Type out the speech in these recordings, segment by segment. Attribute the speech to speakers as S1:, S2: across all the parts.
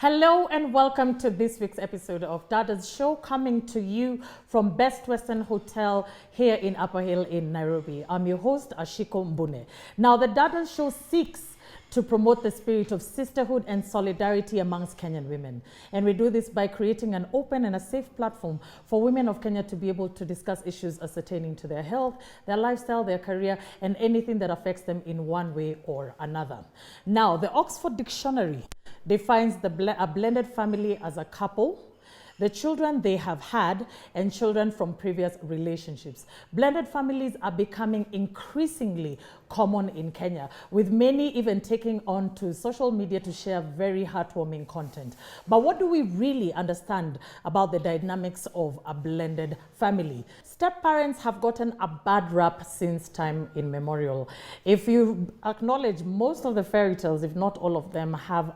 S1: Hello and welcome to this week's episode of Dadas Show, coming to you from Best Western Hotel here in Upper Hill in Nairobi. I'm your host, Ashiko Mbune. Now, the Dadas Show seeks to promote the spirit of sisterhood and solidarity amongst Kenyan women. And we do this by creating an open and a safe platform for women of Kenya to be able to discuss issues pertaining to their health, their lifestyle, their career, and anything that affects them in one way or another. Now, the Oxford Dictionary defines a blended family as a couple, the children they have had, and children from previous relationships. Blended families are becoming increasingly common in Kenya, with many even taking on to social media to share very heartwarming content. But what do we really understand about the dynamics of a blended family? Step-parents have gotten a bad rap since time immemorial. If you acknowledge, most of the fairy tales, if not all of them, have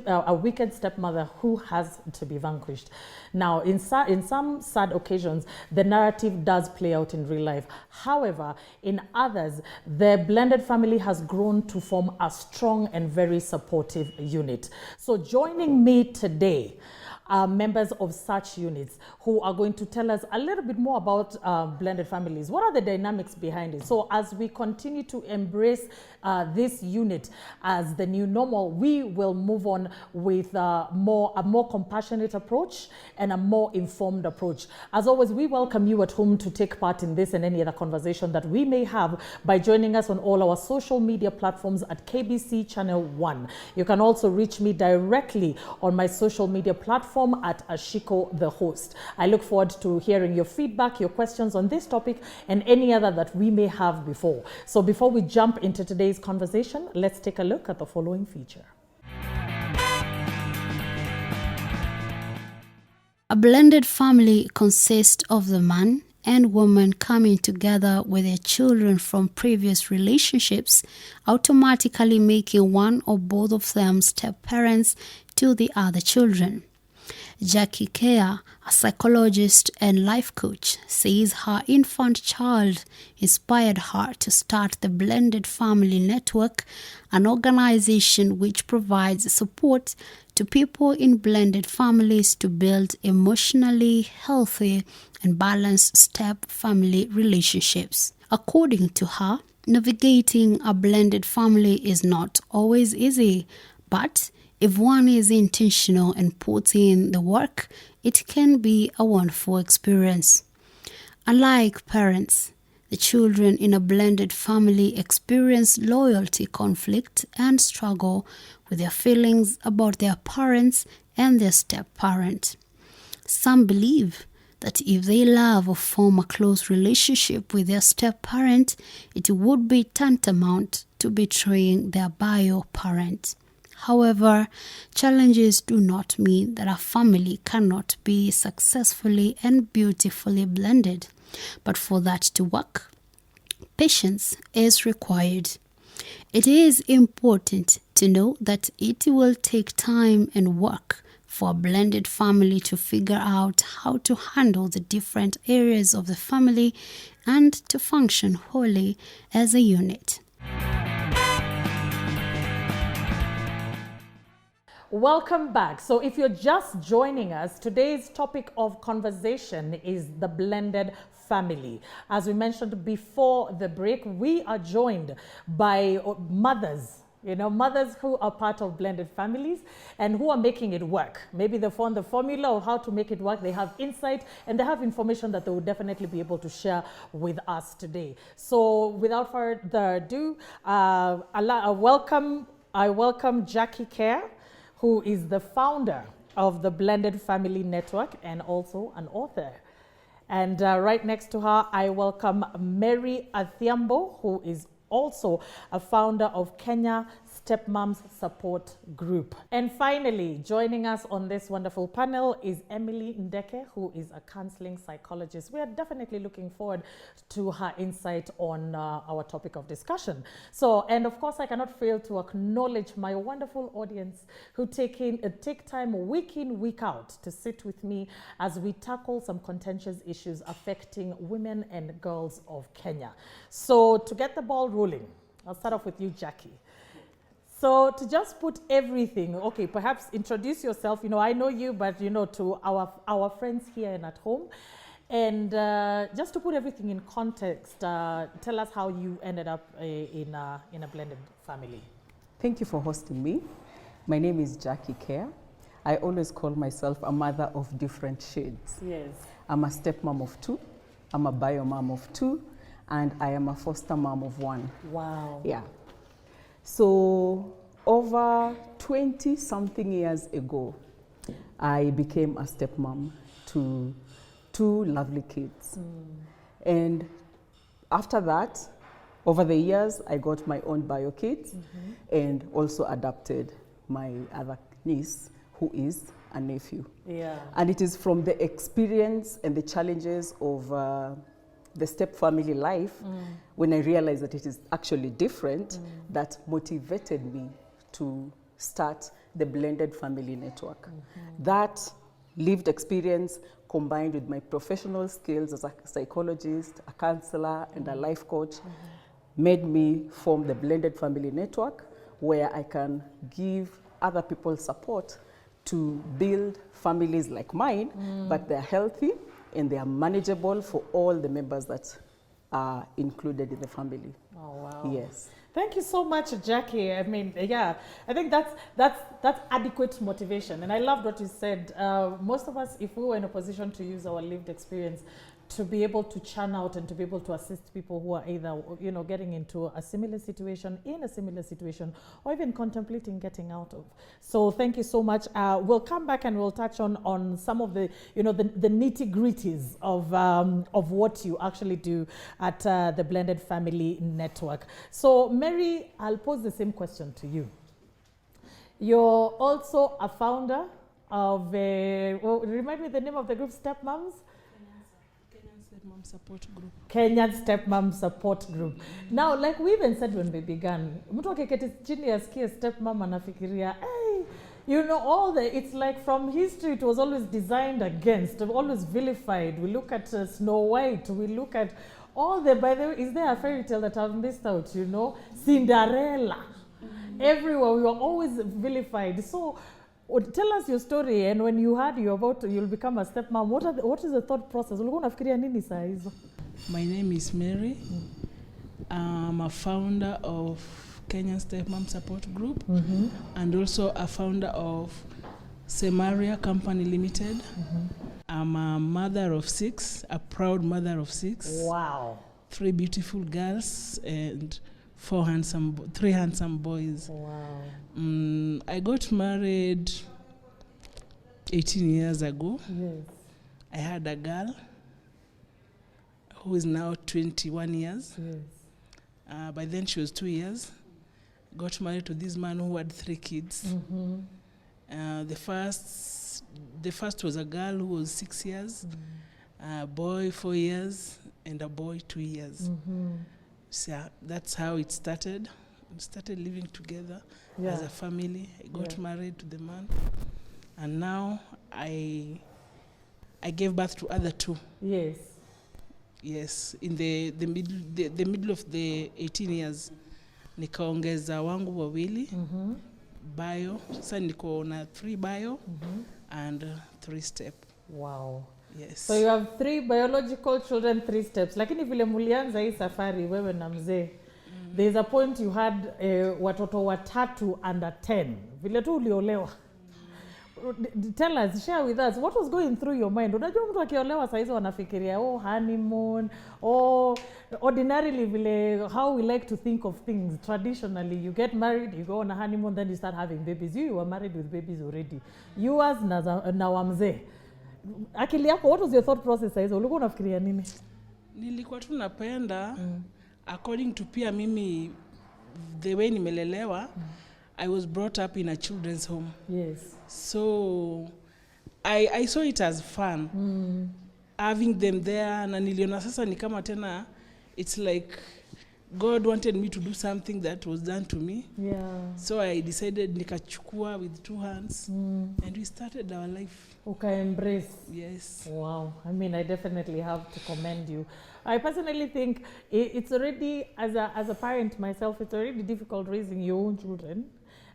S1: a wicked stepmother who has to be vanquished. Now, in some sad occasions, the narrative does play out in real life. However, in others, the blended family has grown to form a strong and very supportive unit. So joining me today are members of such units who are going to tell us a little bit more about blended families. What are the dynamics behind it? So as we continue to embrace this unit as the new normal, we will move on with a more compassionate approach and a more informed approach. As always, we welcome you at home to take part in this and any other conversation that we may have by joining us on all our social media platforms at KBC Channel 1. You can also reach me directly on my social media platform at Ashiko the host. I look forward to hearing your feedback, your questions on this topic and any other that we may have before. So before we jump into today's conversation, let's take a look at the following feature.
S2: A blended family consists of the man and woman coming together with their children from previous relationships, automatically making one or both of them step-parents to the other children. Jackie Kea, a psychologist and life coach, says her infant child inspired her to start the Blended Family Network, an organization which provides support to people in blended families to build emotionally healthy and balanced step-family relationships. According to her, navigating a blended family is not always easy, but if one is intentional and puts in the work, it can be a wonderful experience. Unlike parents, the children in a blended family experience loyalty conflict and struggle with their feelings about their parents and their step-parent. Some believe that if they love or form a close relationship with their step-parent, it would be tantamount to betraying their bio parent. However, challenges do not mean that a family cannot be successfully and beautifully blended. But for that to work, patience is required. It is important to know that it will take time and work for a blended family to figure out how to handle the different areas of the family and to function wholly as a unit.
S1: Welcome back. So if you're just joining us, today's topic of conversation is the blended family. As we mentioned before the break, we are joined by mothers, mothers who are part of blended families and who are making it work. Maybe they found the formula of how to make it work. They have insight and they have information that they will definitely be able to share with us today. So without further ado, I welcome Jackie Kea, who is the founder of the Blended Family Network and also an author. And right next to her, I welcome Mary Athiambo, who is also a founder of Kenya Stepmoms Support Group. And finally, joining us on this wonderful panel is Emily Ndeke, who is a counseling psychologist. We are definitely looking forward to her insight on our topic of discussion. So, and of course, I cannot fail to acknowledge my wonderful audience who take time week in, week out to sit with me as we tackle some contentious issues affecting women and girls of Kenya. So to get the ball rolling, I'll start off with you, Jackie. So to just put everything, okay, perhaps introduce yourself. You know, I know you, but you know, to our friends here and at home. And just to put everything in context, tell us how you ended up in a blended family.
S3: Thank you for hosting me. My name is Jackie Care. I always call myself a mother of different shades.
S1: Yes.
S3: I'm a stepmom of 2, I'm a bio mom of 2, and I am a foster mom of 1.
S1: Wow.
S3: Yeah. So over 20-something years ago, I became a stepmom to 2 lovely kids. And after that, over the years, I got my own bio kids and also adopted my other niece, who is a nephew.
S1: Yeah.
S3: And it is from the experience and the challenges of the step family life, when I realized that it is actually different, that motivated me to start the Blended Family Network. That lived experience combined with my professional skills as a psychologist, a counselor, and a life coach made me form the Blended Family Network, where I can give other people support to build families like mine, but they're healthy and they are manageable for all the members that are included in the family.
S1: Oh, wow.
S3: Yes.
S1: Thank you so much, Jackie. I mean, yeah, I think that's adequate motivation. And I loved what you said. Most of us, if we were in a position to use our lived experience to be able to churn out and to be able to assist people who are either, you know, getting into a similar situation, in a similar situation, or even contemplating getting out of. So thank you so much. We'll come back and we'll touch on some of the, you know, the nitty gritties of what you actually do at the Blended Family Network. So Mary, I'll pose the same question to you. You're also a founder of remind me the name of the group, Stepmoms?
S4: Stepmom Support Group.
S1: Kenyan Stepmom Support Group. Now, like we even said when we began, mtu akiketi chini asikie stepmom anafikiria, hey, you know, it's like from history it was always designed against, always vilified. We look at Snow White, we look at all the, by the way, is there a fairy tale that I've missed out, you know? Cinderella. Everywhere we were always vilified. So tell us your story, and when you heard you'll become a stepmom, what is the thought process? Ulikuwa unafikiria nini saa hizo?
S4: My name is Mary. I'm a founder of Kenyan Stepmom Support Group, and also a founder of Semaria Company Limited. I'm a mother of 6, a proud mother of 6.
S1: Wow.
S4: 3 beautiful girls and 3 handsome boys.
S1: Wow.
S4: I got married 18 years ago.
S1: Yes.
S4: I had a girl who is now 21 years.
S1: Yes.
S4: By then she was 2 years. Got married to this man who had 3 kids. The first was a girl who was 6 years, a boy 4 years, and a boy 2 years. So that's how it started. We started living together as a family. I got married to the man, and now I gave birth to other 2.
S1: Yes.
S4: Yes, in the middle of the 18 years, nikaongeza wangu wawili bio. Sasa niko na 3 bio and 3 step.
S1: Wow.
S4: Yes.
S1: So you have 3 biological children, 3 steps. Lakini vile mulianza hii safari wewe na mzee, there's a point you had watoto 3 under 10. Vile tu uliolewa. Tell us, share with us, what was going through your mind? Unajua mtu akiolewa saa hizo wanafikiria honeymoon, ordinarily vile how we like to think of things. Traditionally, you get married, you go on a honeymoon, then you start having babies. You were married with babies already. Yours na wa mzee. Akili yako, what was your thought process saa hizo? Ulikuwa unafikiria nini?
S4: Nilikuwa tu napenda according to pia mimi the way nimelelewa. I was brought up in a children's home.
S1: Yes.
S4: So I saw it as fun. Having them there, na niliona sasa ni kama tena, it's like God wanted me to do something that was done to me.
S1: Yeah.
S4: So I decided nikachukua with 2 hands and we started our life.
S1: Okay, embrace.
S4: Yes.
S1: Wow. I mean, I definitely have to commend you. I personally think it's already, as a parent myself, it's already difficult raising your own children,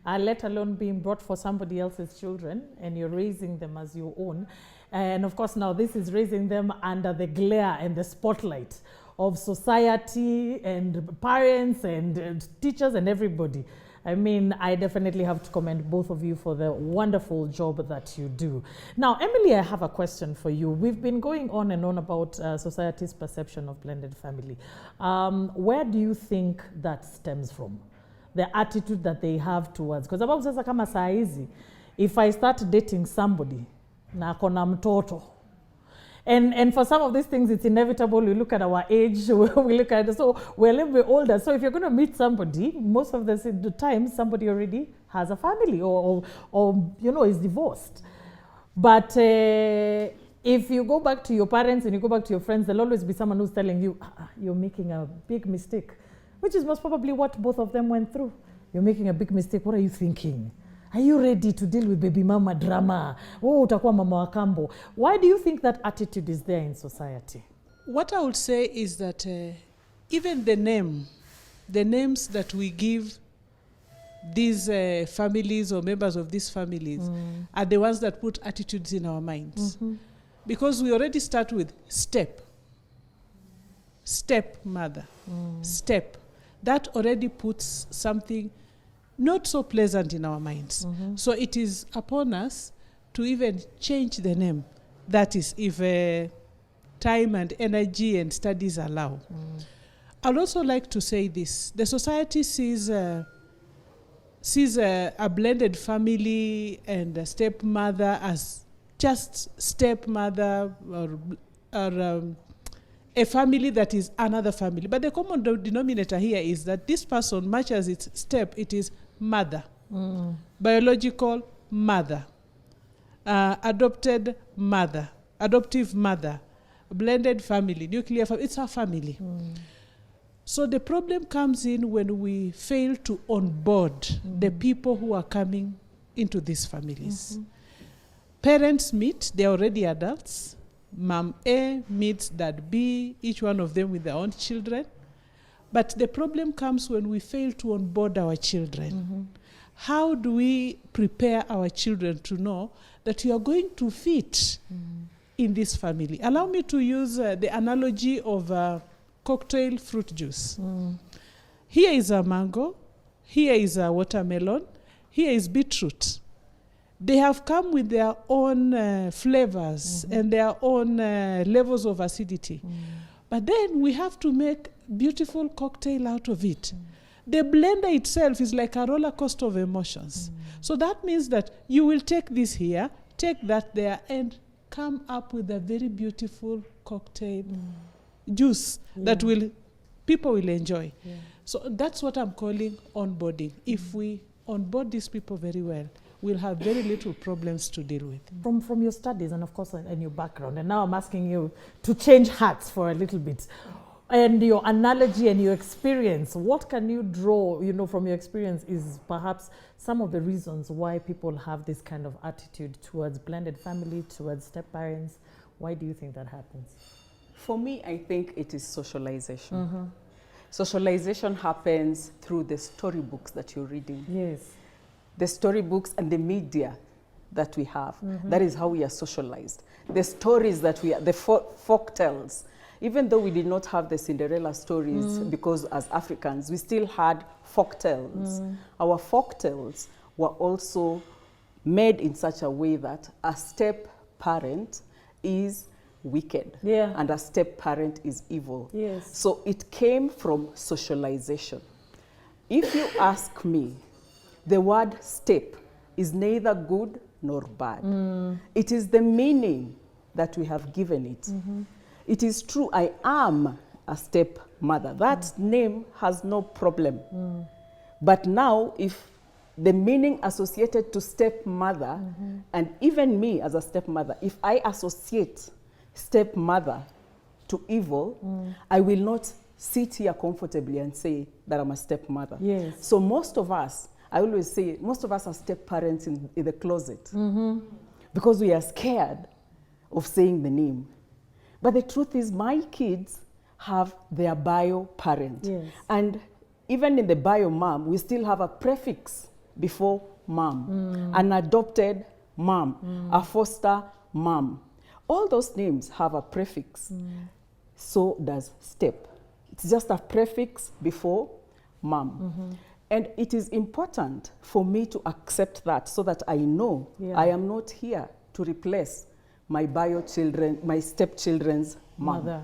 S1: let alone being brought for somebody else's children, and you're raising them as your own. And of course, now this is raising them under the glare and the spotlight of society and parents and teachers and everybody. I mean, I definitely have to commend both of you for the wonderful job that you do. Now, Emily, I have a question for you. We've been going on and on about society's perception of blended family. Where do you think that stems from? The attitude that they have towards, because sababu sasa kama saa hizi, if I start dating somebody na kona mtoto, and for some of these things, it's inevitable. We look at our age, we look at, so we're a little bit older. So if you're going to meet somebody, most of the time, somebody already has a family or you know, is divorced. But if you go back to your parents and you go back to your friends, there'll always be someone who's telling you, you're making a big mistake, which is most probably what both of them went through. You're making a big mistake. What are you thinking? Are you ready to deal with baby mama drama? Oh, utakuwa mama wa kambo. Why do you think that attitude is there in society?
S4: What I would say is that even the names that we give these families or members of these families are the ones that put attitudes in our minds. Because we already start with stepmother, step. That already puts something not so pleasant in our minds. So it is upon us to even change the name. That is, if time and energy and studies allow. I'd also like to say this. The society sees a blended family and a stepmother as just stepmother or a family that is another family. But the common denominator here is that this person, much as it's step, it is mother, biological mother, adopted mother, adoptive mother, blended family, nuclear family. It's our family. So the problem comes in when we fail to onboard the people who are coming into these families. Parents meet, they're already adults. Mom A meets Dad B, each one of them with their own children. But the problem comes when we fail to onboard our children. How do we prepare our children to know that you are going to fit in this family? Allow me to use the analogy of cocktail fruit juice. Here is a mango, here is a watermelon, here is beetroot. They have come with their own flavors and their own levels of acidity. But then we have to make beautiful cocktail out of it. The blender itself is like a roller coaster of emotions. So that means that you will take this here, take that there, and come up with a very beautiful cocktail juice that people will enjoy. So that's what I'm calling onboarding. If we onboard these people very well, we'll have very little problems to deal with. From
S1: your studies and of course and your background, and now I'm asking you to change hats for a little bit. And your analogy and your experience, what can you draw, from your experience is perhaps some of the reasons why people have this kind of attitude towards blended family, towards step-parents? Why do you think that happens?
S3: For me, I think it is socialization. Socialization happens through the storybooks that you're reading.
S1: Yes.
S3: The storybooks and the media that we have. That is how we are socialized. The stories that the folk tales. Even though we did not have the Cinderella stories, because as Africans, we still had folk tales. Our folk tales were also made in such a way that a step parent is wicked and a step parent is evil.
S1: Yes.
S3: So it came from socialization. If you ask me, the word step is neither good nor bad. It is the meaning that we have given it. It is true, I am a stepmother. That name has no problem. But now, if the meaning associated to stepmother, and even me as a stepmother, if I associate stepmother to evil, I will not sit here comfortably and say that I'm a stepmother.
S1: Yes.
S3: So most of us, I always say, most of us are step-parents in the closet because we are scared of saying the name. But the truth is, my kids have their bio parent.
S1: Yes.
S3: And even in the bio mom, we still have a prefix before mom, an adopted mom, a foster mom. All those names have a prefix. So does step. It's just a prefix before mom. And it is important for me to accept that so that I know I am not here to replace my bio children, my stepchildren's mother.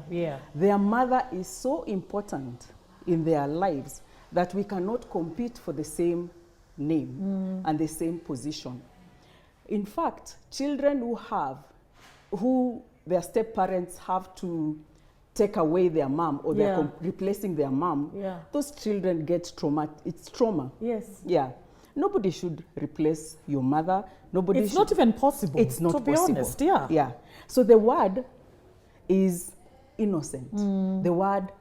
S3: Their mother is so important in their lives that we cannot compete for the same name and the same position. In fact, children who their step parents have to take away their mom or they're replacing their mom, those children get trauma. It's trauma.
S1: Yes.
S3: Yeah. Nobody should replace your mother.
S1: It's not even possible.
S3: It's not
S1: possible.
S3: To be honest, yeah. So the word is innocent. The word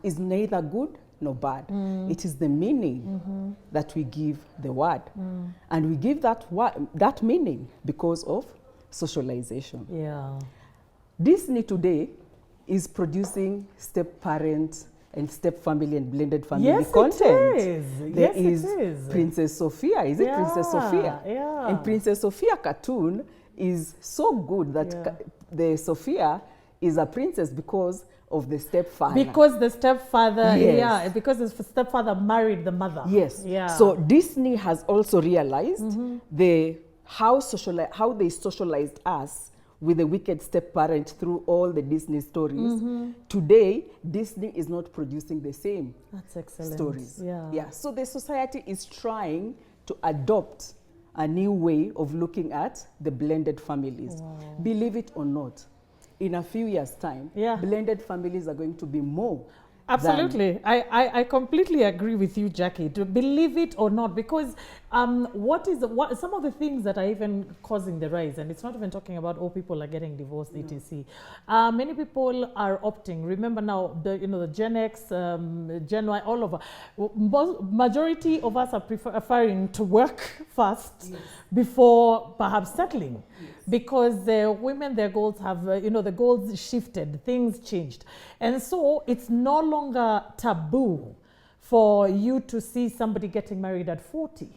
S3: is neither good nor bad. It is the meaning that we give the word. And we give that meaning because of socialization.
S1: Yeah.
S3: Disney today is producing step-parent and step-family and blended family content.
S1: It is.
S3: There
S1: it is.
S3: Princess Sophia. Is it Princess Sophia?
S1: Yeah.
S3: And Princess Sophia cartoon is so good that the Sophia is a princess because of the stepfather.
S1: Because the stepfather,
S3: Yes.
S1: because the stepfather married the mother.
S3: Yes.
S1: Yeah.
S3: So Disney has also realized how they socialized us with the wicked step-parent through all the Disney stories. Today, Disney is not producing the same stories.
S1: Yeah.
S3: So the society is trying to adopt a new way of looking at the blended families. Believe it or not, in a few years' time, blended families are going to be more.
S1: Absolutely. I completely agree with you, Jackie, to believe it or not, because what some of the things that are even causing the rise, and it's not even talking about all people are getting divorced, etc. Many people are opting. Remember now, the Gen X, Gen Y, all over. Majority of us are preferring to work first before perhaps settling. Because women, their goals have, the goals shifted, things changed. And so it's no longer taboo for you to see somebody getting married at 40.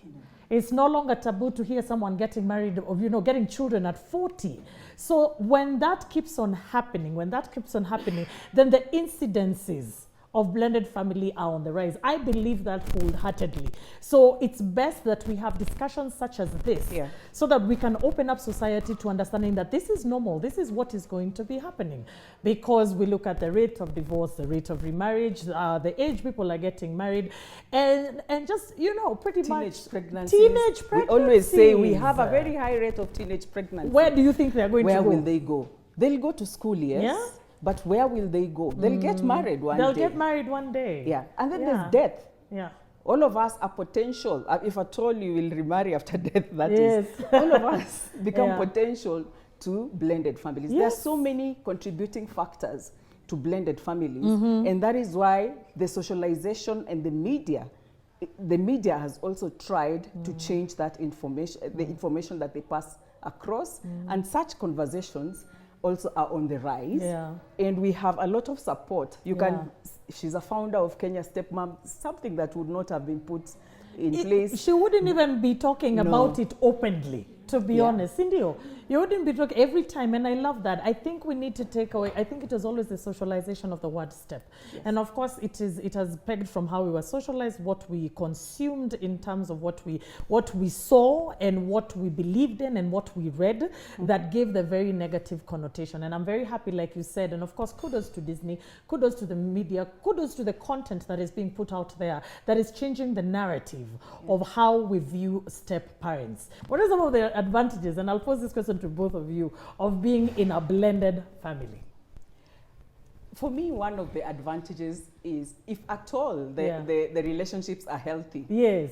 S1: It's no longer taboo to hear someone getting married or, getting children at 40. So when that keeps on happening, then the incidences of blended family are on the rise. I believe that wholeheartedly. So it's best that we have discussions such as this so that we can open up society to understanding that this is normal. This is what is going to be happening, because we look at the rate of divorce, the rate of remarriage, the age people are getting married, and just, pretty
S3: teenage
S1: much
S3: pregnancies.
S1: Teenage pregnancies.
S3: We always say we have a very high rate of teenage pregnancies.
S1: Where do you think they are going to go?
S3: Where will they go? They'll go to school, yes.
S1: Yeah?
S3: But where will they go? They'll get married one day.
S1: They'll get married one day.
S3: Yeah. And then there's death.
S1: Yeah.
S3: All of us are potential. If at all you will remarry after death, that is. All of us become potential to blended families. There are so many contributing factors to blended families. And that is why the socialization and the media has also tried to change that information, the information that they pass across. And such conversations also are on the rise, and we have a lot of support. She's a founder of Kenya Stepmom, something that would not have been put in place.
S1: She wouldn't even be talking about it openly, to be honest. Cindy, you wouldn't be talking every time, and I love that. I think we need to take away, I think it was always the socialization of the word step. And of course it has pegged from how we were socialized, what we consumed in terms of what we saw and what we believed in and what we read, that gave the very negative connotation. And I'm very happy, like you said, and of course kudos to Disney, kudos to the media, kudos to the content that is being put out there that is changing the narrative of how we view step parents. What are some of the advantages, and I'll pose this question to both of you, of being in a blended family?
S3: For me, one of the advantages is, if at all the relationships are healthy,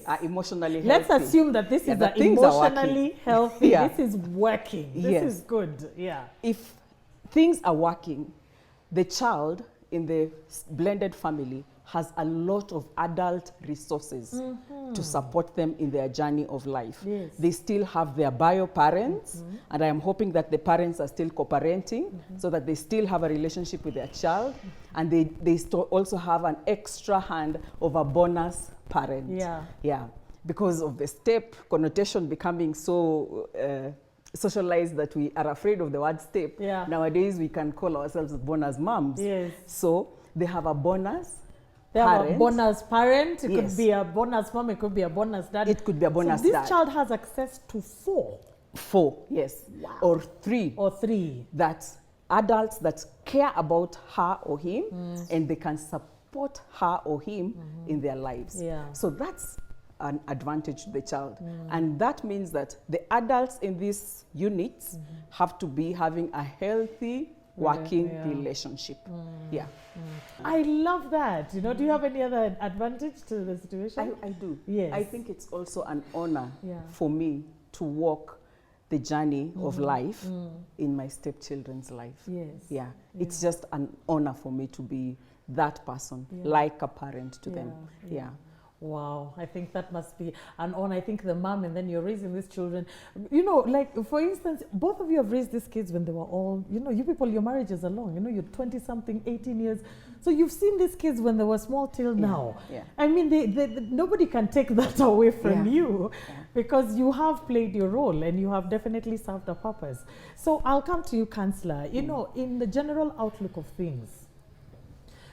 S3: are emotionally healthy.
S1: Let's assume that this is emotionally healthy. This is working. This is good. If
S3: things are working, the child in the blended family has a lot of adult resources to support them in their journey of life.
S1: Yes.
S3: They still have their bio parents, and I am hoping that the parents are still co-parenting so that they still have a relationship with their child, and they also have an extra hand of a bonus parent.
S1: Yeah.
S3: Yeah. Because of the step connotation becoming so socialized that we are afraid of the word step.
S1: Yeah.
S3: Nowadays we can call ourselves bonus moms.
S1: Yes.
S3: So they have a bonus
S1: They have
S3: parent.
S1: a bonus parent. It
S3: Yes.
S1: could be a bonus mom. It could be a bonus dad.
S3: It could be a bonus
S1: so this
S3: dad.
S1: child has access to 4
S3: yes.
S1: Wow.
S3: Or 3
S1: or 3.
S3: that adults that care about her or him and they can support her or him in their lives.
S1: Yeah.
S3: So that's an advantage to the child. And that means that the adults in these units have to be having a healthy working relationship. Yeah.
S1: I love that. You know, do you have any other advantage to the situation?
S3: I do.
S1: Yes.
S3: I think it's also an honor
S1: Yeah.
S3: for me to walk the journey of life in my stepchildren's life.
S1: Yes.
S3: Yeah. It's just an honor for me to be that person, like a parent to them. Yeah.
S1: Wow, I think that must be an honor. I think the mom, and then you're raising these children. You know, like for instance, both of you have raised these kids when they were all, you know, you people, your marriages are long. You know, you're 20-something, 18 years. So you've seen these kids when they were small till now.
S3: Yeah.
S1: I mean, nobody can take that away from you because you have played your role and you have definitely served a purpose. So I'll come to you, Councillor. You know, in the general outlook of things,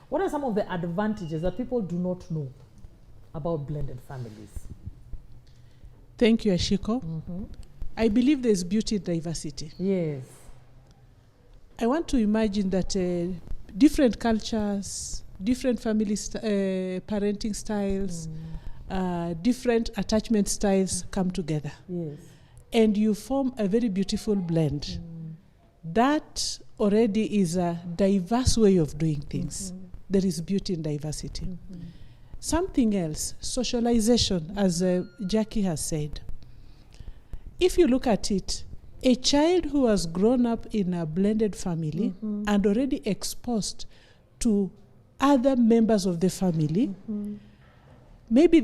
S1: what are some of the advantages that people do not know about blended families?
S4: Thank you, Ashiko. I believe there's beauty in diversity.
S1: Yes.
S4: I want to imagine that different cultures, different family parenting styles, different attachment styles come together.
S1: Yes.
S4: And you form a very beautiful blend. That already is a diverse way of doing things. There is beauty in diversity. Something else, socialization, as Jackie has said. If you look at it, a child who has grown up in a blended family and already exposed to other members of the family, maybe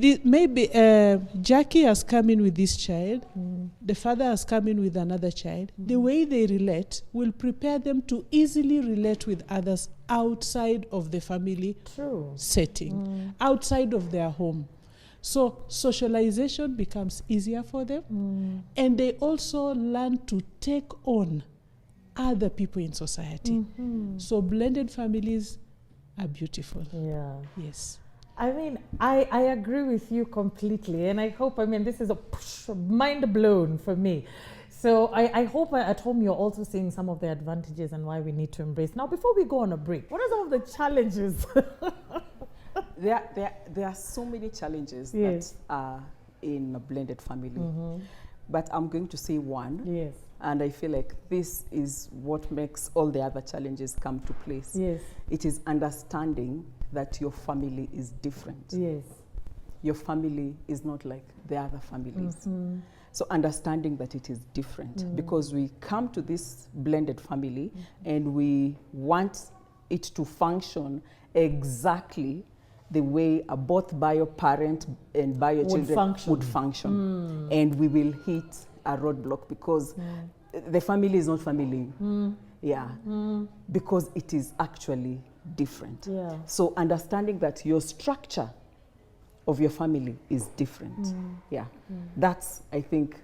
S4: Jackie has come in with this child, the father has come in with another child. The way they relate will prepare them to easily relate with others outside of the family setting, outside of their home. So socialization becomes easier for them, and they also learn to take on other people in society. So blended families are beautiful.
S1: Yeah.
S4: Yes.
S1: I mean, I agree with you completely, and I hope, I mean, this is a mind blown for me. So I hope at home you're also seeing some of the advantages and why we need to embrace. Now, before we go on a break, what are some of the challenges?
S3: There are so many challenges that are in a blended family. But I'm going to say one.
S1: Yes.
S3: And I feel like this is what makes all the other challenges come to place.
S1: Yes.
S3: It is understanding that your family is different.
S1: Yes.
S3: Your family is not like the other families. So understanding that it is different, because we come to this blended family and we want it to function exactly the way a both bio parent and bio children would function. And we will hit a roadblock because the family is not family. Because it is actually different. So understanding that your structure of your family is different. That's, I think,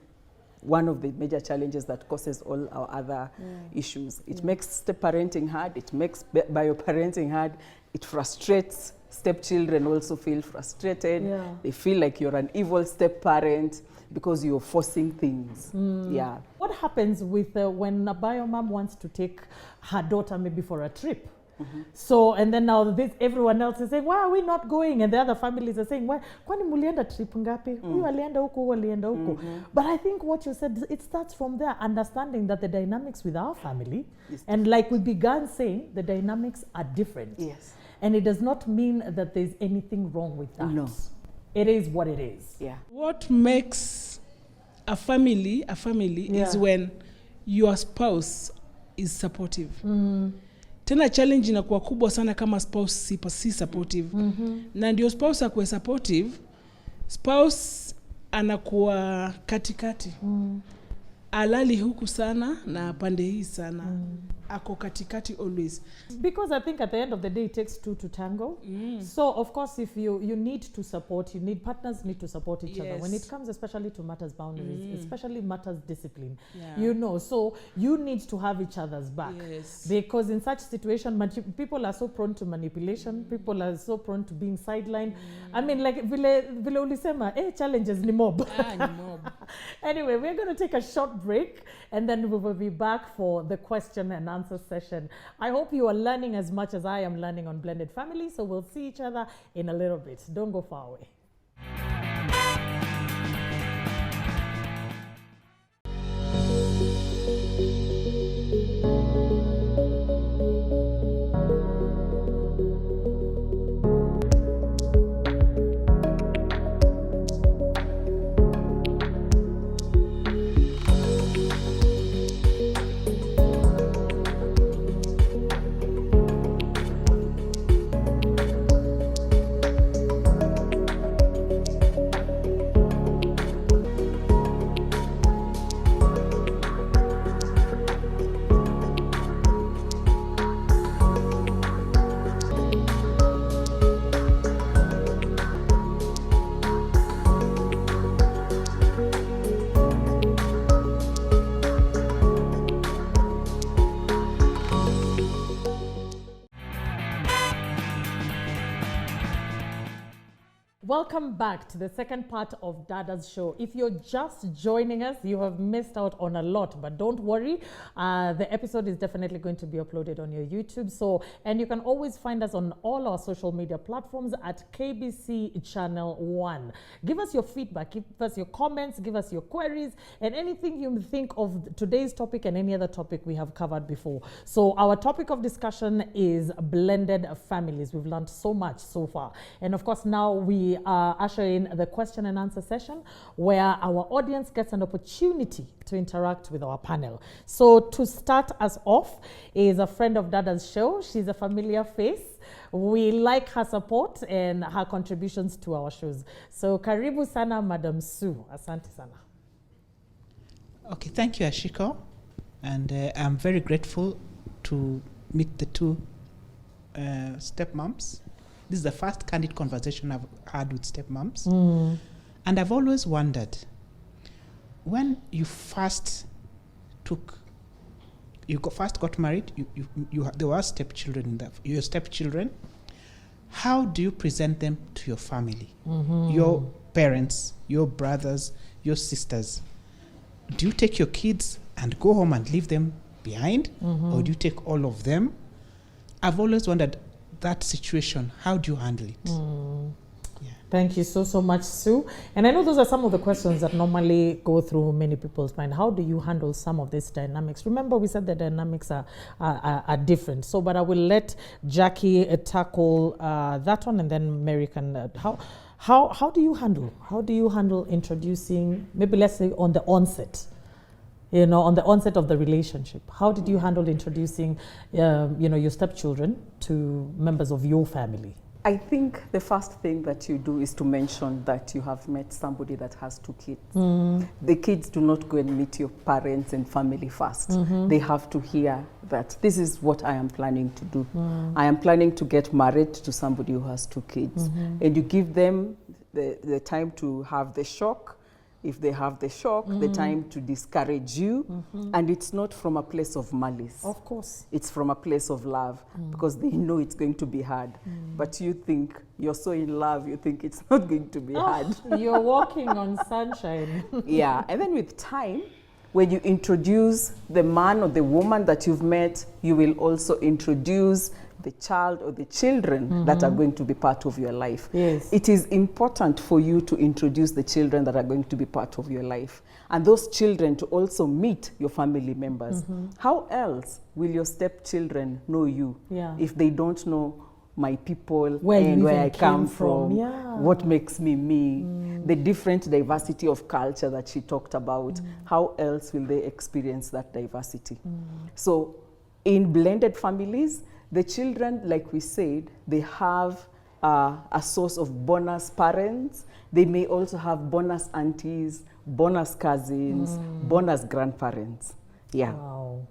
S3: one of the major challenges that causes all our other issues. It makes step parenting hard, it makes bio parenting hard, it frustrates stepchildren, also feel frustrated. They feel like you're an evil step parent because you're forcing things.
S1: What happens with when a bio mom wants to take her daughter maybe for a trip? So, and then now everyone else is saying, why are we not going? And the other families are saying, why? Kwani mulienda trip ngapi? Huyu alienda huku, huyu alienda huku. But I think what you said, it starts from there, understanding that the dynamics with our family, and like we began saying, the dynamics are different.
S3: Yes.
S1: And it does not mean that there's anything wrong with that.
S3: No.
S1: It is what it is.
S4: What makes a family is when your spouse is supportive. Tena challenge inakuwa kubwa sana kama spouse si supportive. Na ndio spouse akuwe supportive, spouse anakuwa katikati. Alali huku sana na pande hii sana. Ako katikati always.
S1: Because I think at the end of the day, it takes two to tango. So, of course, if you need to support, partners need to support each other. When it comes especially to matters boundaries, especially matters discipline, so you need to have each other's back. Because in such situation, people are so prone to manipulation, people are so prone to being sidelined. I mean, like, vile ulisema, challenges ni mob. Anyway, we're going to take a short break, and then we will be back for the question and answer session. I hope you are learning as much as I am learning on Blended Family, so we'll see each other in a little bit. Don't go far away. Welcome back to the second part of Dadas show. If you're just joining us, you have missed out on a lot, but don't worry. The episode is definitely going to be uploaded on your YouTube. And you can always find us on all our social media platforms at KBC Channel 1. Give us your feedback, give us your comments, give us your queries, and anything you think of today's topic and any other topic we have covered before. So our topic of discussion is blended families. We've learned so much so far. And of course, now we usher in the question and answer session where our audience gets an opportunity to interact with our panel. So to start us off is a friend of Dadas show. She's a familiar face. We like her support and her contributions to our shows. So karibu sana, Madam Sue. Asante sana.
S5: Okay, thank you, Ashiko. And I'm very grateful to meet the two stepmoms. This is the first candid conversation I've had with stepmoms. And I've always wondered, when you first got married, there were stepchildren, your stepchildren, how do you present them to your family? Your parents, your brothers, your sisters. Do you take your kids and go home and leave them behind? Or do you take all of them? I've always wondered that situation. How do you handle it? Yeah.
S1: Thank you so much, Sue. And I know those are some of the questions that normally go through many people's mind. How do you handle some of these dynamics? Remember, we said the dynamics are different. So, but I will let Jackie tackle that one, and then Mary can. How do you handle introducing, maybe let's say on the onset? On the onset of the relationship, how did you handle introducing, your stepchildren to members of your family?
S3: I think the first thing that you do is to mention that you have met somebody that has two kids. The kids do not go and meet your parents and family first. They have to hear that this is what I am planning to do. I am planning to get married to somebody who has two kids. And you give them the time to have the shock. If they have the shock, the time to discourage you, and it's not from a place of malice.
S1: Of course.
S3: It's from a place of love, because they know it's going to be hard. But you think, you're so in love, you think it's not going to be hard.
S1: You're walking on sunshine.
S3: Yeah, and then with time, when you introduce the man or the woman that you've met, you will also introduce the child or the children that are going to be part of your life.
S1: Yes.
S3: It is important for you to introduce the children that are going to be part of your life, and those children to also meet your family members. How else will your stepchildren know you if they don't know my people where I come from, what makes me me, the different diversity of culture that she talked about? How else will they experience that diversity? So in blended families, The children, like we said, they have a source of bonus parents. They may also have bonus aunties, bonus cousins, bonus grandparents. Yeah.
S1: Wow.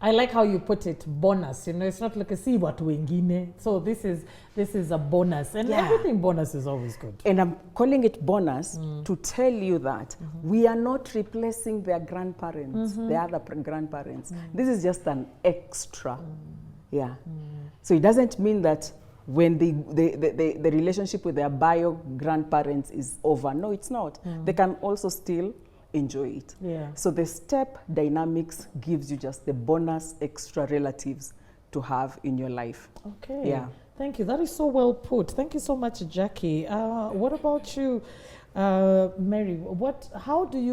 S1: I like how you put it, bonus. You know, it's not like a see what wengine. So this is a bonus, and
S3: Yeah.
S1: everything bonus is always good.
S3: And I'm calling it bonus to tell you that we are not replacing their grandparents, the other grandparents. This is just an extra. Yeah. So it doesn't mean that when the relationship with their bio grandparents is over. No, it's not. They can also still enjoy it.
S1: Yeah.
S3: So the step dynamics gives you just the bonus extra relatives to have in your life.
S1: Okay.
S3: Yeah.
S1: Thank you. That is so well put. Thank you so much, Jackie. What about you, Mary? How did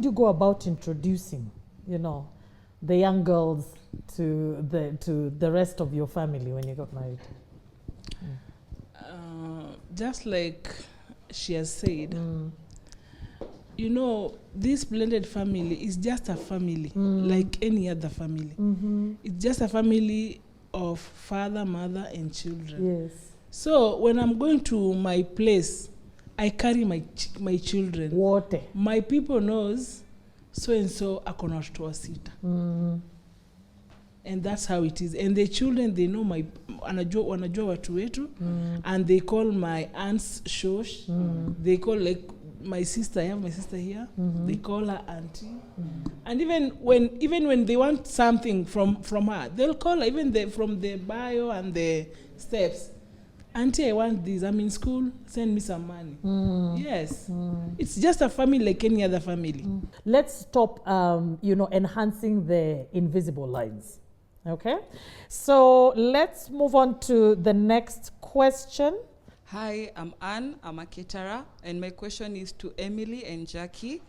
S1: you go about introducing, the young girls to the rest of your family when you got married?
S4: Just like she has said, this blended family is just a family, like any other family. It's just a family of father, mother, and children.
S1: Yes.
S4: So when I'm going to my place, I carry my children.
S1: Wote.
S4: My people knows so and so akona watoto wa sita. And that's how it is. And the children, they know wanajua watu wetu, and they call my aunts shosh. They call like my sister. I have my sister here. They call her auntie. And even when they want something from her, they'll call her, even from the bio and the steps. Auntie, I want this. I'm in school. Send me some money. Yes. It's just a family like any other family.
S1: Let's stop, enhancing the invisible lines. Okay? So let's move on to the next question.
S6: Hi, I'm Anne. I'm a caterer, and my question is to Emily and Jackie.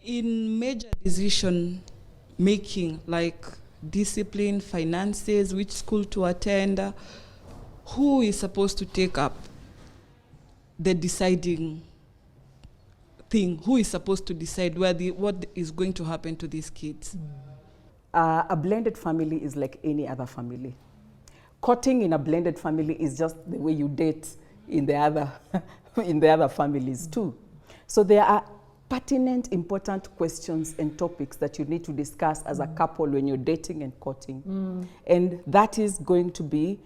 S6: In major decision making, like discipline, finances, which school to attend, who is supposed to take up the deciding thing? Who is supposed to decide what is going to happen to these kids?
S3: A blended family is like any other family. Courting in a blended family is just the way you date in the other families too. So there are pertinent, important questions and topics that you need to discuss as a couple when you're dating and courting. And that is going to be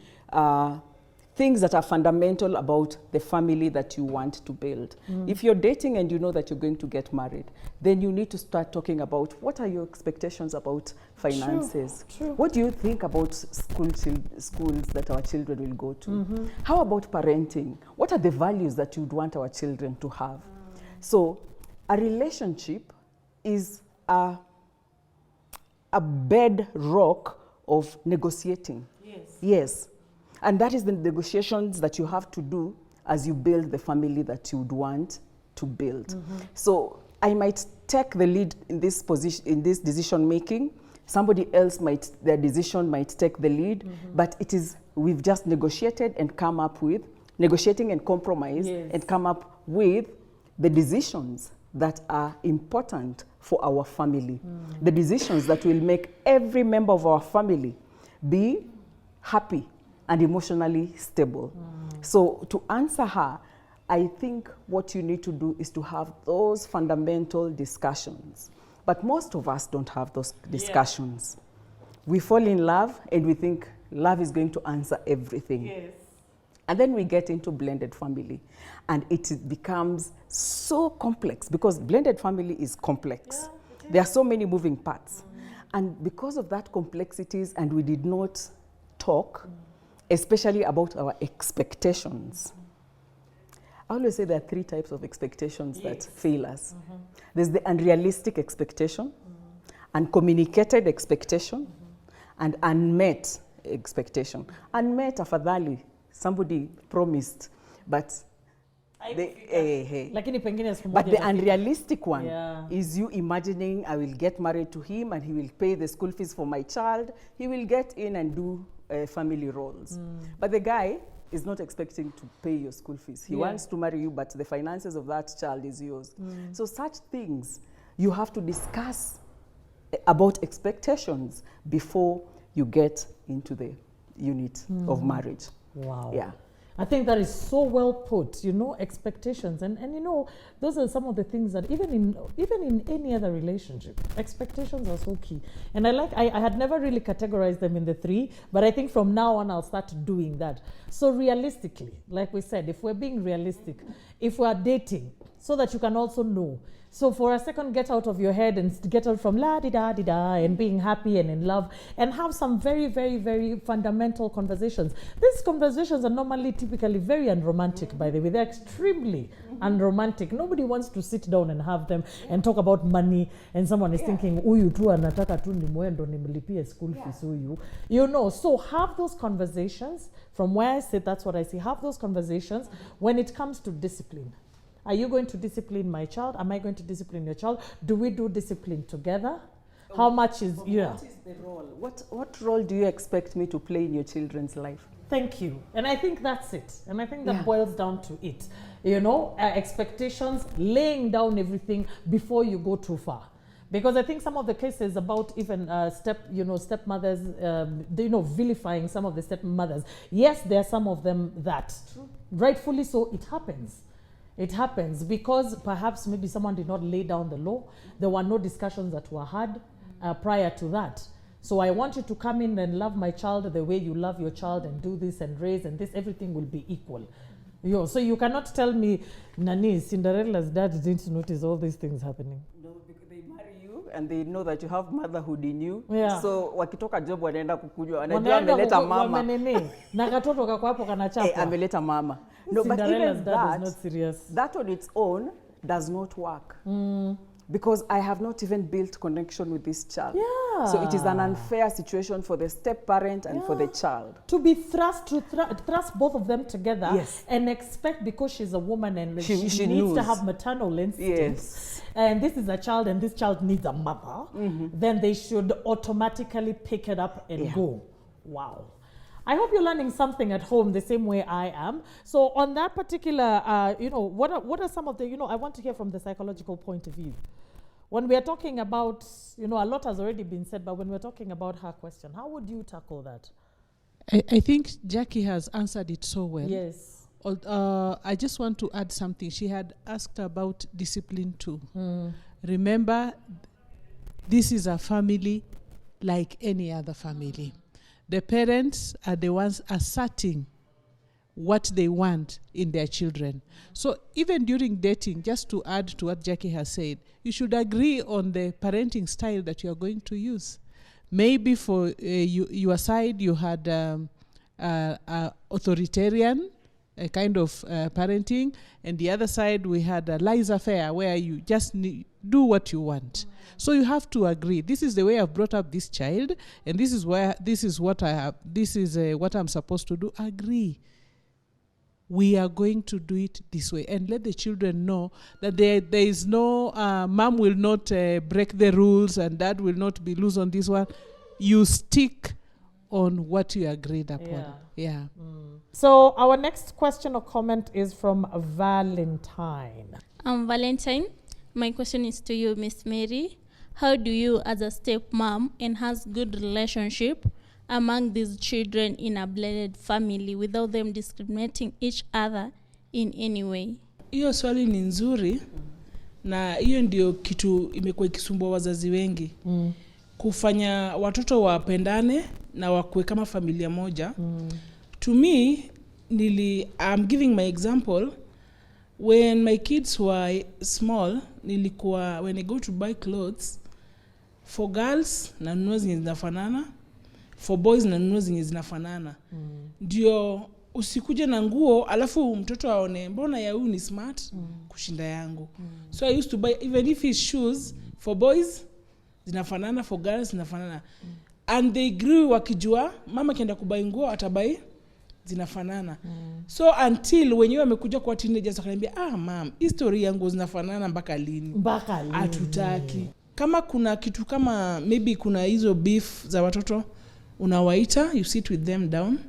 S3: things that are fundamental about the family that you want to build. If you're dating and you know that you're going to get married, then you need to start talking about what are your expectations about finances.
S1: True.
S3: What do you think about schools that our children will go to? How about parenting? What are the values that you'd want our children to have? So a relationship is a bedrock of negotiating. Yes. And that is the negotiations that you have to do as you build the family that you would want to build. So I might take the lead in this decision making. Somebody else their decision might take the lead, but we've just negotiated and come up with, negotiating and compromise, and come up with the decisions that are important for our family. The decisions that will make every member of our family be happy and emotionally stable. So to answer her, I think what you need to do is to have those fundamental discussions. But most of us don't have those discussions. We fall in love and we think love is going to answer everything. And then we get into blended family. And it becomes so complex because blended family is complex. There are so many moving parts. And because of that complexities, and we did not talk, especially about our expectations. I always say there are three types of expectations that fail us. There's the unrealistic expectation, uncommunicated expectation, and unmet expectation. Unmet, afadhali, somebody promised, but but the unrealistic one is you imagining I will get married to him and he will pay the school fees for my child. He will get in and do family roles. But the guy is not expecting to pay your school fees. He wants to marry you, but the finances of that child is yours. So such things, you have to discuss about expectations before you get into the unit of marriage.
S1: Wow.
S3: Yeah.
S1: I think that is so well put, expectations. And those are some of the things that even in any other relationship, expectations are so key. And I had never really categorized them in the 3, but I think from now on I'll start doing that. So realistically, like we said, if we're being realistic, if we're dating, so that you can also know. So for a second, get out of your head and get out from la-di-da-di-da and being happy and in love and have some very, very, very fundamental conversations. These conversations are normally typically very unromantic, by the way. They're extremely unromantic. Nobody wants to sit down and have them and talk about money, and someone is thinking, uyu tu anataka tu nimwendo nimlipie school fees uyu. So have those conversations. From where I sit, that's what I see. Have those conversations when it comes to discipline. Are you going to discipline my child? Am I going to discipline your child? Do we do discipline together? How much is,
S3: What is the role? What role do you expect me to play in your children's life?
S1: Thank you. And I think that's it. And I think that boils down to it. Expectations, laying down everything before you go too far. Because I think some of the cases about even stepmothers, vilifying some of the stepmothers. Yes, there are some of them that, rightfully so, it happens. It happens because perhaps maybe someone did not lay down the law. There were no discussions that were had prior to that. So I want you to come in and love my child the way you love your child and do this and raise and this, everything will be equal. So you cannot tell me, Nani, Cinderella's dad didn't notice all these things happening.
S3: No, because they marry you and they know that you have motherhood in you.
S1: Yeah.
S3: So wakitoka job wanaenda kukujua. Wanajua ameleta mama.
S1: Na katoto kako hapo kanachapa.
S3: Ameleta mama. No, but
S1: Cinderella's
S3: even
S1: dad is not serious.
S3: that on its own does not work. Because I have not even built connection with this child.
S1: Yeah.
S3: So it is an unfair situation for the step parent and for the child.
S1: To be thrust both of them together,
S3: yes,
S1: and expect because she's a woman and she needs
S3: knows
S1: to have maternal instincts. Yes. And this is a child and this child needs a mother, then they should automatically pick it up and go. Wow. I hope you're learning something at home the same way I am. So on that particular, what are some of the, I want to hear from the psychological point of view. When we are talking about, a lot has already been said, but when we're talking about her question, how would you tackle that?
S4: I think Jackie has answered it so well.
S1: Yes.
S4: I just want to add something. She had asked about discipline too. Remember, this is a family like any other family. The parents are the ones asserting what they want in their children. So even during dating, just to add to what Jackie has said, you should agree on the parenting style that you are going to use. Maybe for your side, you had authoritarian kind of parenting, and the other side, we had a laissez-faire where you just do what you want. So you have to agree. This is the way I've brought up this child, and this is what I'm supposed to do. Agree. We are going to do it this way, and let the children know that there is no mom will not break the rules and dad will not be loose on this one. You stick on what you agreed upon. Yeah.
S1: So our next question or comment is from Valentine.
S7: Valentine, my question is to you, Miss Mary. How do you, as a stepmom, enhance good relationship among these children in a blended family without them discriminating each other in any way?
S4: Hiyo swali ni nzuri, na hiyo ndio kitu imekuwa ikisumbua wazazi wengi. Kufanya watoto wapendane na wakue kama familia moja. To me, I'm giving my example. When my kids were small, when I go to buy clothes, for girls, nanunua zenye zinafanana. For boys, nanunua zenye zinafanana. Ndio usikuje na nguo alafu mtoto aone mbona ya huyu ni smart kushinda yangu. So I used to buy, even if it's shoes, for boys zinafanana, for girls zinafanana. And they grew wakijua mama kienda kubai nguo atabai zinafanana. So until wenyewe wamekuja kwa teenagers wakaniambia, mom, history yangu zinafanana mpaka lini? Hatutaki. Kama kuna kitu kama maybe kuna hizo beef za watoto, unawaita, you sit with them down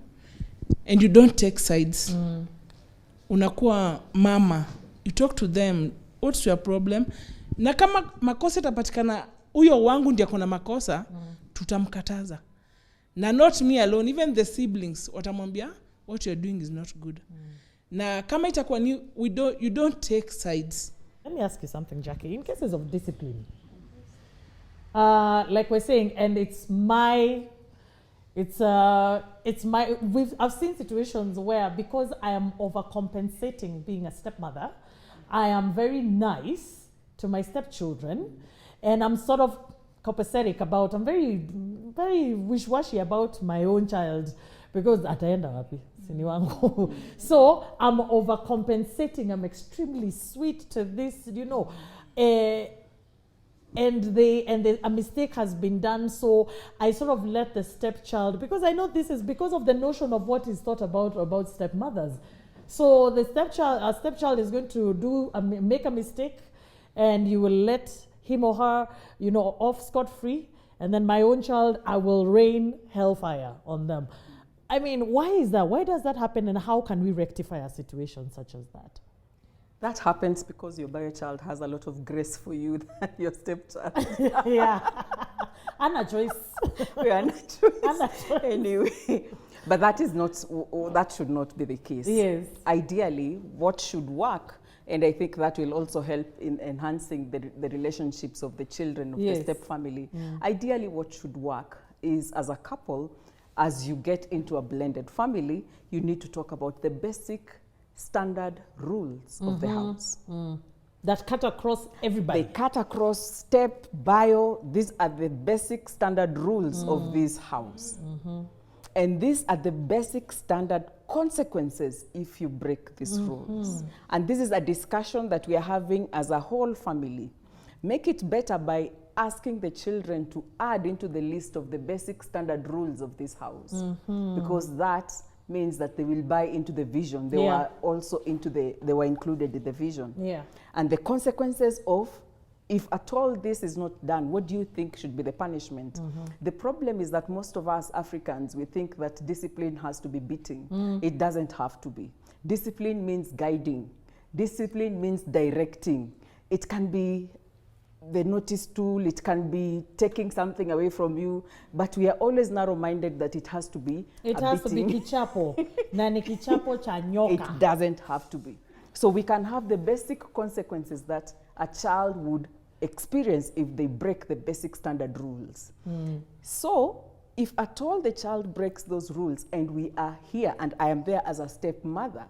S4: and you don't take sides. Unakuwa mama, you talk to them, what's your problem? Na kama makosa itapatikana huyo wangu ndiye akona makosa, tutamkataza. Na not me alone, even the siblings, watamwambia, what you're doing is not good. Na kama itakuwa ni, you don't take sides.
S1: Let me ask you something, Jackie. In cases of discipline, like we're saying, and I've seen situations where, because I am overcompensating being a stepmother, I am very nice to my stepchildren, and I'm sort of copacetic about, I'm very, very wish-washy about my own child, because ataenda wapi sini wangu. So I'm overcompensating, I'm extremely sweet to this, you know, and a mistake has been done, so I sort of let the stepchild, because I know this is because of the notion of what is thought about stepmothers. So the stepchild is going to make a mistake, and you will let him or her, you know, off scot-free, and then my own child, I will rain hellfire on them. I mean, why is that? Why does that happen, and how can we rectify a situation such as that?
S3: That happens because your bio child has a lot of grace for you than your stepchild.
S1: Yeah. Anna choice.
S3: We are not choice. Anyway. But that is not, that should not be the case.
S1: Yes.
S3: Ideally, what should work, and I think that will also help in enhancing the relationships of the children of the step family. Ideally, what should work is, as a couple, as you get into a blended family, you need to talk about the basic standard rules of the house.
S1: That cut across everybody.
S3: They cut across step, bio. These are the basic standard rules of this house. And these are the basic standard consequences if you break these rules. And this is a discussion that we are having as a whole family. Make it better by asking the children to add into the list of the basic standard rules of this house. Because that means that they will buy into the vision. They were also they were included in the vision. And the consequences of, if at all this is not done, what do you think should be the punishment? The problem is that most of us Africans, we think that discipline has to be beating. It doesn't have to be. Discipline means guiding. Discipline means directing. It can be the notice tool, it can be taking something away from you, but we are always narrow-minded that it has to be
S1: It has to be kichapo. Na ni kichapo cha nyoka.
S3: It doesn't have to be. So we can have the basic consequences that a child would experience if they break the basic standard rules. So if at all the child breaks those rules and we are here and I am there as a stepmother,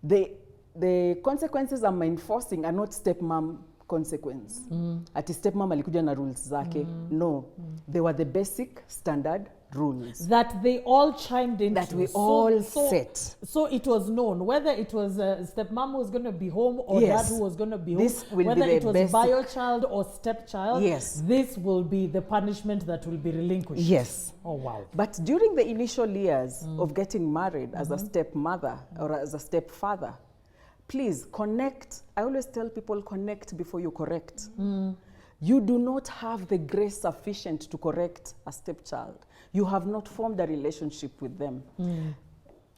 S3: the consequences I'm enforcing are not stepmom consequence. Ati stepmom alikuja na rules zake. No, they were the basic standard rules.
S1: That they all chimed into.
S3: That we all set.
S1: So it was known whether it was stepmom who was going to be home or dad who was going to be home.
S3: This will
S1: whether
S3: be the
S1: it was
S3: basic.
S1: bio child or stepchild.
S3: Yes.
S1: This will be the punishment that will be relinquished.
S3: Yes.
S1: Oh wow.
S3: But during the initial years of getting married as a stepmother or as a stepfather, please connect. I always tell people, connect before you correct. You do not have the grace sufficient to correct a stepchild. You have not formed a relationship with them.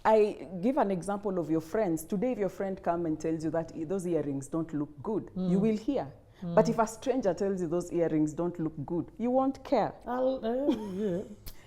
S3: I give an example of your friends. Today, if your friend comes and tells you that those earrings don't look good, you will hear. But if a stranger tells you those earrings don't look good, you won't care.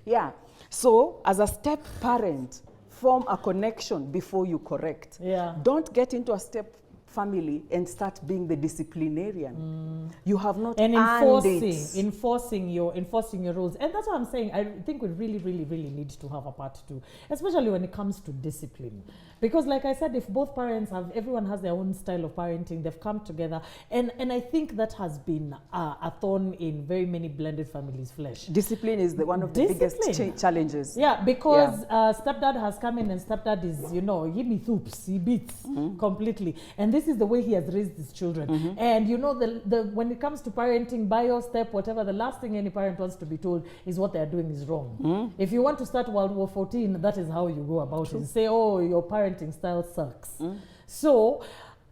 S3: Yeah. So, as a step parent, form a connection before you correct. Don't get into a step family and start being the disciplinarian. You have not
S1: enforcing your rules. And that's what I'm saying. I think we really need to have a part two, especially when it comes to discipline. Because like I said, if both parents everyone has their own style of parenting, they've come together. And I think that has been a thorn in very many blended families' flesh.
S3: Discipline is one of the biggest challenges.
S1: Yeah, because stepdad has come in and stepdad is, you know, he beats completely. And this is the way he has raised his children. And you know, when it comes to parenting, bio, step, whatever, the last thing any parent wants to be told is what they're doing is wrong. If you want to start World War 14, that is how you go about it. Say, oh, your parenting style sucks. So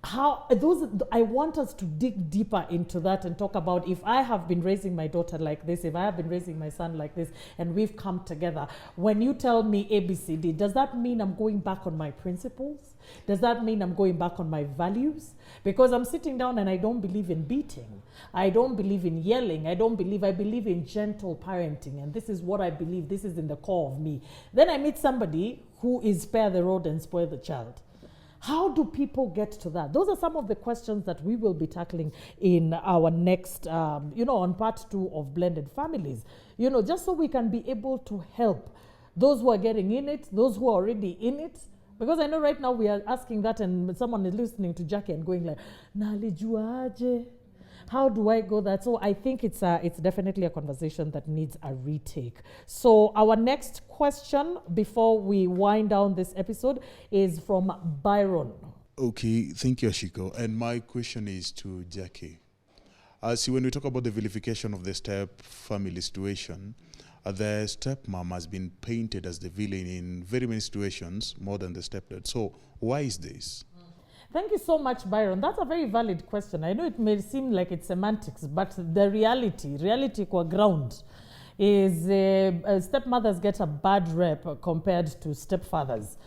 S1: I want us to dig deeper into that and talk about, if I have been raising my daughter like this, if I have been raising my son like this, and we've come together, when you tell me ABCD, does that mean I'm going back on my principles? Does that mean I'm going back on my values? Because I'm sitting down and I don't believe in beating. I don't believe in yelling. I believe in gentle parenting. And this is what I believe. This is in the core of me. Then I meet somebody who is spare the rod and spoil the child. How do people get to that? Those are some of the questions that we will be tackling in our next, on part 2 of Blended Families. Just so we can be able to help those who are getting in it, those who are already in it. Because I know right now we are asking that and someone is listening to Jackie and going like, nalijuaje? How do I go that? So I think it's definitely a conversation that needs a retake. So our next question before we wind down this episode is from Byron.
S8: Okay, thank you, Ashiko. And my question is to Jackie. See, when we talk about the vilification of the step family situation, the stepmom has been painted as the villain in very many situations, more than the stepdad. So why is this?
S1: Thank you so much, Byron. That's a very valid question. I know it may seem like it's semantics, but the reality qua ground is stepmothers get a bad rep compared to stepfathers,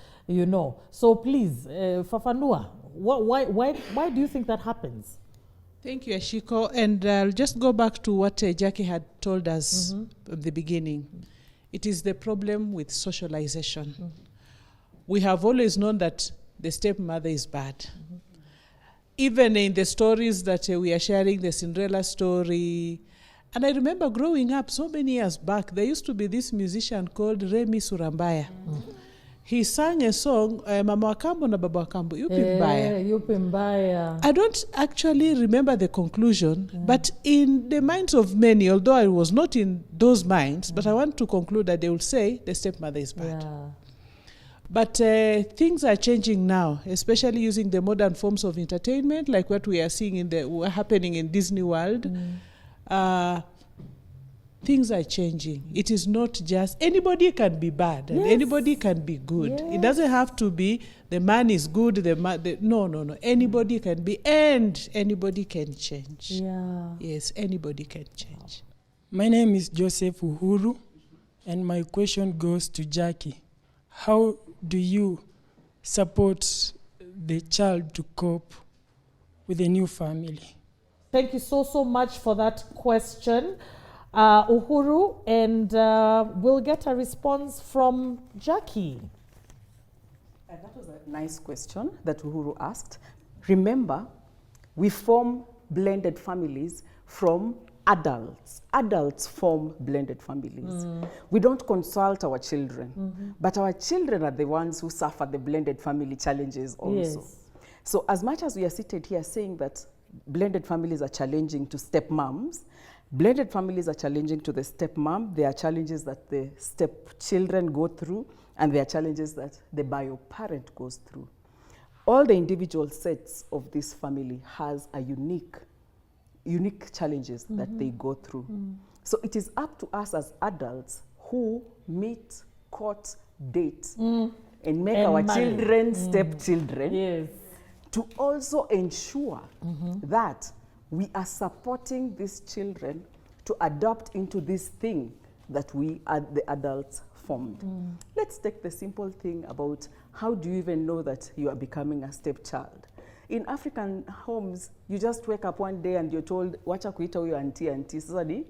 S1: So please, Fafanua, why do you think that happens?
S5: Thank you, Ashiko. And I'll just go back to what Jackie had told us at the beginning. It is the problem with socialization. We have always known that the stepmother is bad. Even in the stories that we are sharing, the Cinderella story. And I remember growing up so many years back, there used to be this musician called Remy Surambaya. He sang a song, Mama Wakambo na Baba Wakambo, Yupi Mbaya. I don't actually remember the conclusion, but in the minds of many, although I was not in those minds, but I want to conclude that they will say the stepmother is bad. But things are changing now, especially using the modern forms of entertainment, like what we are seeing happening in Disney World. Things are changing. It is not just anybody can be bad and anybody can be good. It doesn't have to be the man is good. No. Anybody can be, and anybody can change. Yes, anybody can change.
S9: My name is Joseph Uhuru, and my question goes to Jackie. How do you support the child to cope with a new family?
S1: Thank you so much for that question, Uhuru, and we'll get a response from Jackie.
S3: That was a nice question that Uhuru asked. Remember, we form blended families from adults. Adults form blended families. We don't consult our children, but our children are the ones who suffer the blended family challenges also. So as much as we are seated here saying that blended families are challenging to stepmoms, blended families are challenging to the stepmom. There are challenges that the stepchildren go through, and there are challenges that the bio parent goes through. All the individual sets of this family has a unique challenges that they go through. So it is up to us as adults who meet, court, date, and make our children stepchildren to also ensure that we are supporting these children to adopt into this thing that we are the adults formed. Let's take the simple thing about how do you even know that you are becoming a stepchild? In African homes, you just wake up one day and you're told, wacha kuita huyo auntie, sasa ni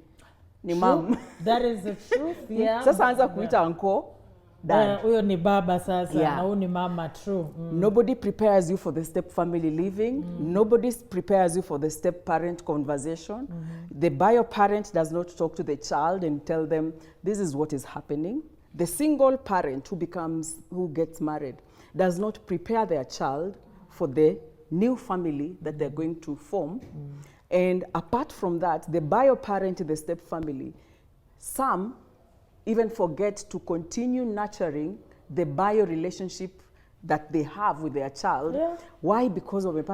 S3: mom.
S1: That is the truth,
S3: Sasa anza kuita uncle, dad.
S1: Huyo ni baba sasa, na huyo ni mama, true.
S3: Nobody prepares you for the step family living. Nobody prepares you for the step parent conversation. The bio parent does not talk to the child and tell them, this is what is happening. The single parent who gets married does not prepare their child for the new family that they're going to form. And apart from that, the bio parent in the step family, some even forget to continue nurturing the bio relationship that they have with their child. Why? Because of a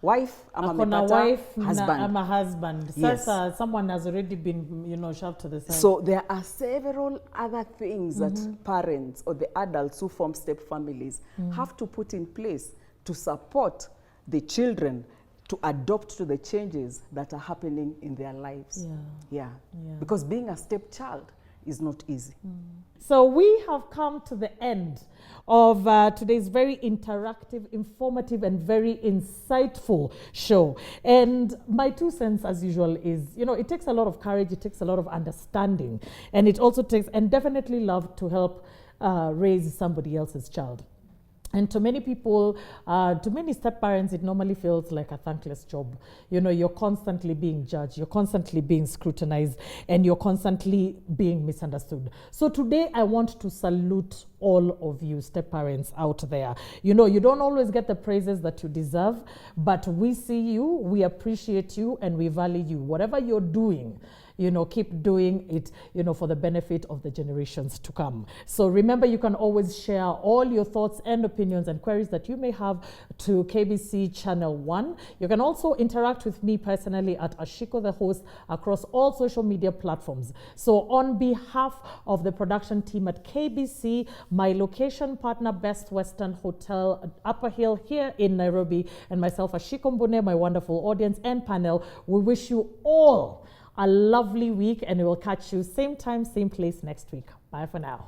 S3: wife,
S1: husband. Sasa someone has already been, shoved to the side.
S3: So there are several other things that parents or the adults who form step families have to put in place to support the children to adopt to the changes that are happening in their lives. Yeah. Because being a stepchild is not easy.
S1: So we have come to the end of today's very interactive, informative, and very insightful show. And my 2 cents, as usual, is, it takes a lot of courage, it takes a lot of understanding, and it also takes, and definitely love to help raise somebody else's child. And to many people, to many step-parents, it normally feels like a thankless job. You're constantly being judged, you're constantly being scrutinized, and you're constantly being misunderstood. So today, I want to salute all of you step-parents out there. You don't always get the praises that you deserve, but we see you, we appreciate you, and we value you. Whatever you're doing, keep doing it, for the benefit of the generations to come. So remember, you can always share all your thoughts and opinions and queries that you may have to KBC Channel 1. You can also interact with me personally at Ashiko, the host, across all social media platforms. So on behalf of the production team at KBC, my location partner, Best Western Hotel, Upper Hill here in Nairobi, and myself, Ashiko Mbune, my wonderful audience and panel, we wish you all a lovely week, and we will catch you same time, same place next week. Bye for now.